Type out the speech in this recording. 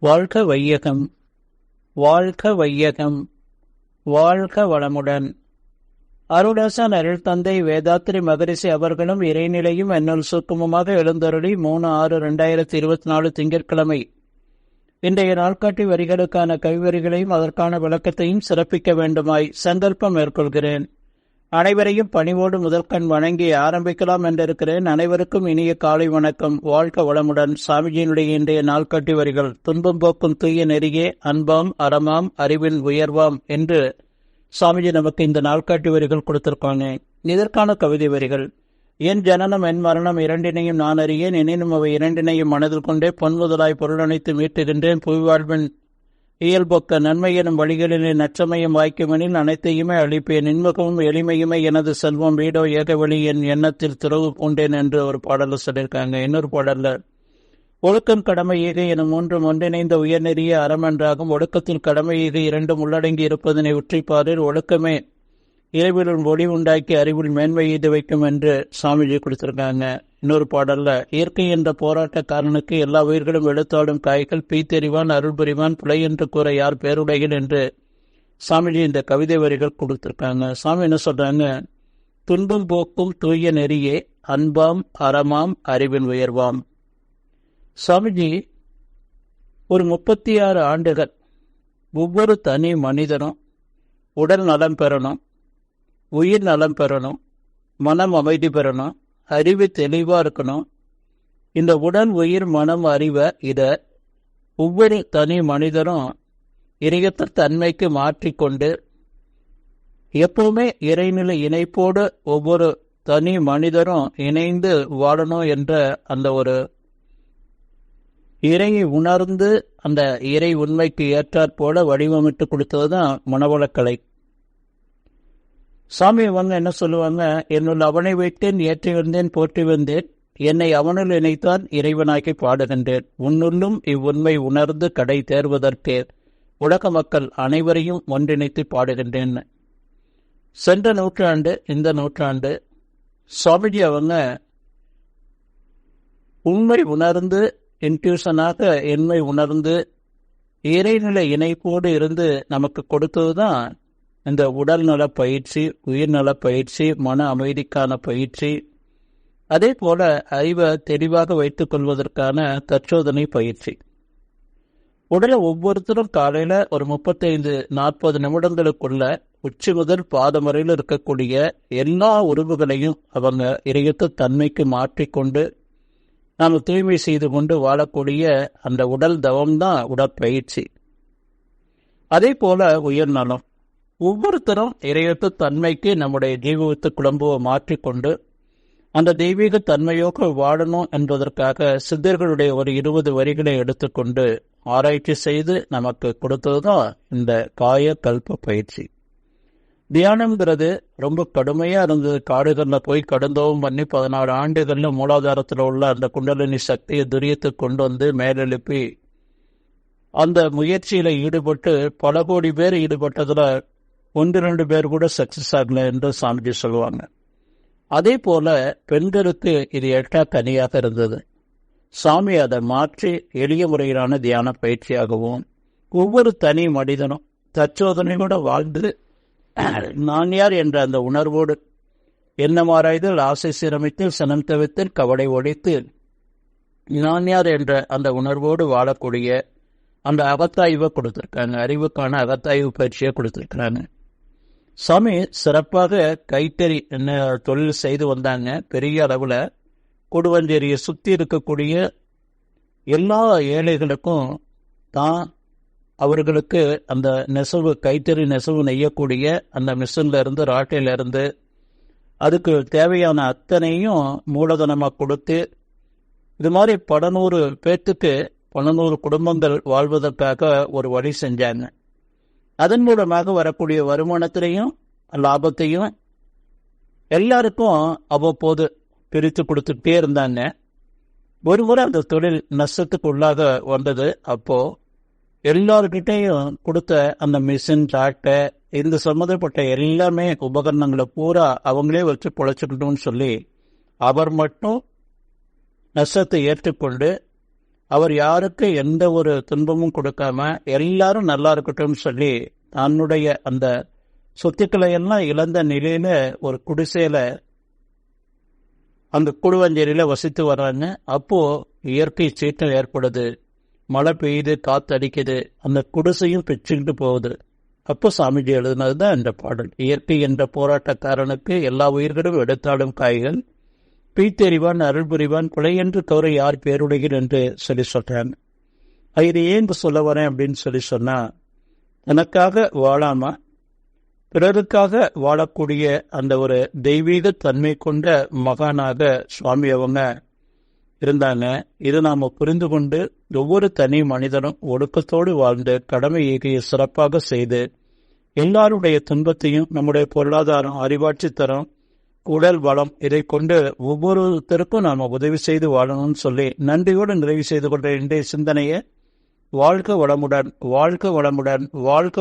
வாழ்க வையகம், வாழ்க வையகம், வாழ்க வளமுடன். அருளாசன் அருள் தந்தை வேதாத்திரி மகரிஷி அவர்களும் இறைநிலையும் என்னுள் சுக்குமமாக எழுந்தருளி 3/6/2024 திங்கட்கிழமை இன்றைய நாள்காட்டி வரிகளுக்கான கவிவரிகளையும் அதற்கான விளக்கத்தையும் சிறப்பிக்க வேண்டுமாய் சங்கல்பம் மேற்கொள்கிறேன். அனைவரையும் பணிவோடு முதற்கண் வணங்கி ஆரம்பிக்கலாம் என்றிருக்கிறேன். அனைவருக்கும் இனிய காலை வணக்கம். வாழ்க வளமுடன். சாமிஜியினுடைய இன்றைய நாள்காட்டி வரிகள்: துன்பம் போக்கும் தூய நெறியே, அன்பாம், அறமாம், அறிவில் உயர்வாம் என்று சாமிஜி நமக்கு இந்த நாள்காட்டி வரிகள் கொடுத்திருக்காங்க. இதற்கான கவிதை வரிகள்: என் ஜனனம் என் மரணம் இரண்டினையும் நான் அறியேன், எனினும் அவை இரண்டினையும் மனதில் கொண்டே பொன்முதலாய் பொருளனைத்து மீட்டுகின்றேன். புவிவாழ்வின் இயல்பொக்க நன்மை எனும் வழிகளிலே நச்சமயம் வாய்க்குமெனில் அனைத்தையுமே அளிப்பேன். இன்முகமும் எளிமையுமே எனது செல்வம், வீடோ ஏக வழி என் எண்ணத்தில் துறவு பூண்டேன் என்று ஒரு பாடல சொல்லியிருக்காங்க. இன்னொரு பாடல்ல ஒழுக்கம் கடமை ஈகை எனும் மூன்றும் ஒன்றிணைந்த உயர்நெறிய அறம் என்றாகும். ஒழுக்கத்தில் கடமை ஈகை இரண்டும் உள்ளடங்கி இருப்பதனை உற்றிப்பாரில் ஒழுக்கமே இறைவிலும் ஒளி உண்டாக்கி அறிவில் மேன்மை எய்து வைக்கும் என்று சாமிஜி கொடுத்திருக்காங்க. இன்னொரு பாடல்ல இயற்கை என்ற போராட்டக்காரனுக்கு எல்லா உயிர்களும் எழுத்தாடும் காய்கள், பீத்தெறிவான் அருள் புரிவான் பிழை என்று கூற யார் பேருடைகள் என்று சாமிஜி இந்த கவிதை வரிகள் கொடுத்திருக்காங்க. சாமி என்ன சொல்றாங்க? துன்பம் போக்கும் தூய நெறியே, அன்பாம், அறமாம், அறிவின் உயர்வாம். சாமிஜி ஒரு 36 ஆண்டுகள் ஒவ்வொரு தனி மனிதனும் உடல் நலம் பெறணும், உயிர் நலம் பெறணும், மனம் அமைதி பெறணும், அறிவு தெளிவா இருக்கணும். இந்த உடல் உயிர் மனம் அறிவை இத ஒவ்வொரு தனி மனிதனும் இறையற்ற தன்மைக்கு மாற்றிக்கொண்டு எப்பவுமே இறைநிலை இணைப்போடு ஒவ்வொரு தனி மனிதரும் இணைந்து வாழணும் என்ற அந்த ஒரு இறையை உணர்ந்து அந்த இறை உண்மைக்கு ஏற்றாற்போல வடிவமைத்து கொடுத்ததுதான் மனவளக்கலை. சாமி என்ன சொல்லுவாங்க? என்னுள் அவனை வைத்தேன், ஏற்றி வந்தேன், போற்றி வந்தேன், என்னை அவனுள் இணைத்தான் இறைவனாக்கி பாடுகின்றேன். உன்னுள்ளும் இவ்வுண்மை உணர்ந்து கடை தேர்வதற்கே உலக மக்கள் அனைவரையும் ஒன்றிணைத்து பாடுகின்றேன். சென்ற நூற்றாண்டு இந்த நூற்றாண்டு சாமிஜி உண்மை உணர்ந்து இன்ட்யூஷனாக எண்மை உணர்ந்து இறைநிலை இணைப்போடு இருந்து நமக்கு கொடுத்ததுதான் இந்த உடல் நல பயிற்சி, உயிர்நல பயிற்சி, மன அமைதிக்கான பயிற்சி, அதே போல அறிவை தெளிவாக வைத்துக் கொள்வதற்கான தற்சோதனை பயிற்சி. உடலை ஒவ்வொருத்தரும் காலையில ஒரு 35-40 நிமிடங்களுக்குள்ள உச்சி முதல் பாதம் வரையில் இருக்கக்கூடிய எல்லா உறவுகளையும் அவங்க இறையற்ற தன்மைக்கு மாற்றிக்கொண்டு நாம் தூய்மை செய்து கொண்டு வாழக்கூடிய அந்த உடல் தவம்தான் உடற்பயிற்சி. அதே போல உயிர்நலம் ஒவ்வொருத்தரும் இறையற்ற தன்மைக்கு நம்முடைய தெய்வீகத்து குழம்புவை மாற்றிக்கொண்டு அந்த தெய்வீக தன்மையோடு வாழணும் என்பதற்காக சித்தர்களுடைய ஒரு 20 வரிகளை எடுத்துக்கொண்டு ஆராய்ச்சி செய்து நமக்கு கொடுத்ததுதான் இந்த காய கல்ப பயிற்சி. தியானம்ங்கிறது ரொம்ப கடுமையா இருந்தது. காடுகளில் போய் கடுந்தவும் பண்ணி 14 ஆண்டுகள்ல மூலாதாரத்தில் உள்ள அந்த குண்டலினி சக்தியை துரியத்துக்கு கொண்டு வந்து மேலெழுப்பி அந்த முயற்சியில ஈடுபட்டு பல கோடி பேர் ஈடுபட்டதுல 1-2 பேர் கூட சக்சஸ் ஆகல என்று சாமிஜி சொல்லுவாங்க. அதே போல பெண்களுக்கு இது எட்டா தனியாக இருந்தது. சாமி அதை மாற்றி எளிய முறையிலான தியான பயிற்சியாகவும் ஒவ்வொரு தனி மனிதனும் தற்சோதனையோட வாழ்ந்து நான் யார் என்ற அந்த உணர்வோடு எண்ணமாராய்தல், ஆசை சீரமைத்தல், சனம் தவிர்த்தல், கவலை ஒழித்து நான் யார் என்ற அந்த உணர்வோடு வாழக்கூடிய அந்த அகத்தாய்வை கொடுத்திருக்காங்க. அறிவுக்கான அகத்தாய்வு பயிற்சியை கொடுத்திருக்கிறாங்க. சாமி சிறப்பாக கைத்தறி தொழில் செய்து வந்தாங்க. பெரிய அளவுல கொடுவஞ்சேரியை சுற்றி இருக்கக்கூடிய எல்லா ஏழைகளுக்கும் தான் அவர்களுக்கு அந்த நெசவு கைத்தறி நெசவு நெய்யக்கூடிய அந்த மிஷின்ல இருந்து ராட்டையில இருந்து அதுக்கு தேவையான அத்தனையும் மூலதனமாக கொடுத்து இது மாதிரி 100 பேர்த்துக்கு 100 குடும்பங்கள் வாழ்வதற்காக ஒரு வழி செஞ்சாங்க. அதன் மூலமாக வரக்கூடிய வருமானத்திலையும் லாபத்தையும் எல்லாருக்கும் அவ்வப்போது பிரித்து கொடுத்துட்டே இருந்தாங்க. ஒரு முறை அந்த தொழில் நஷ்டத்துக்கு உள்ளாக வந்தது. அப்போ எல்லார்கிட்டையும் கொடுத்த அந்த மிஷின், ராட்டை, இந்த சம்மந்தப்பட்ட எல்லாமே உபகரணங்களை பூரா அவங்களே வச்சு பொழைச்சிக்கணும்னு சொல்லி அவர் மட்டும் நஷ்டத்தை ஏற்றுக்கொண்டு அவர் யாருக்கு எந்த ஒரு துன்பமும் கொடுக்காம எல்லாரும் நல்லா இருக்கட்டும்னு சொல்லி தன்னுடைய அந்த சொத்துக்களை எல்லாம் இழந்த நிலையில ஒரு குடிசையில அந்த குடுவஞ்சேரியில வசித்து வர்றாங்க. அப்போ இயற்கை சீற்றம் ஏற்படுது, மழை பெய்யுது, காத்து அடிக்குது, அந்த குடிசையும் பிச்சுக்கிட்டு போகுது. அப்போ சாமிஜி எழுதினதுதான் இந்த பாடல். இயற்கை என்ற போராட்டக்காரனுக்கு எல்லா உயிர்களும் எடுத்தாடும் காய்கள், பீத்தெறிவான் அருள் புரிவான் கொலை என்று கௌரை யார் பேருடைகள் என்று சொல்லி சொல்றாங்க. இது ஏன் சொல்ல வரேன் அப்படின்னு சொல்லி சொன்னா, தனக்காக வாழாம பிறருக்காக வாழக்கூடிய அந்த ஒரு தெய்வீக தன்மை கொண்ட மகானாக சுவாமி அவங்க இருந்தாங்க. இது நாம புரிந்து கொண்டு ஒவ்வொரு தனி மனிதனும் ஒடுக்கத்தோடு வாழ்ந்து கடமை ஈகையை சிறப்பாக செய்து எல்லாருடைய துன்பத்தையும் நம்முடைய பொருளாதாரம், அறிவாட்சி தரம், உடல் வளம் இதை கொண்டு ஒவ்வொருத்தருக்கும் நாம உதவி செய்து வாழணும்னு சொல்லி நன்றியோடு நிறைவு செய்து கொண்ட இன்றைய சிந்தனையை வாழ்க வளமுடன், வாழ்க வளமுடன், வாழ்க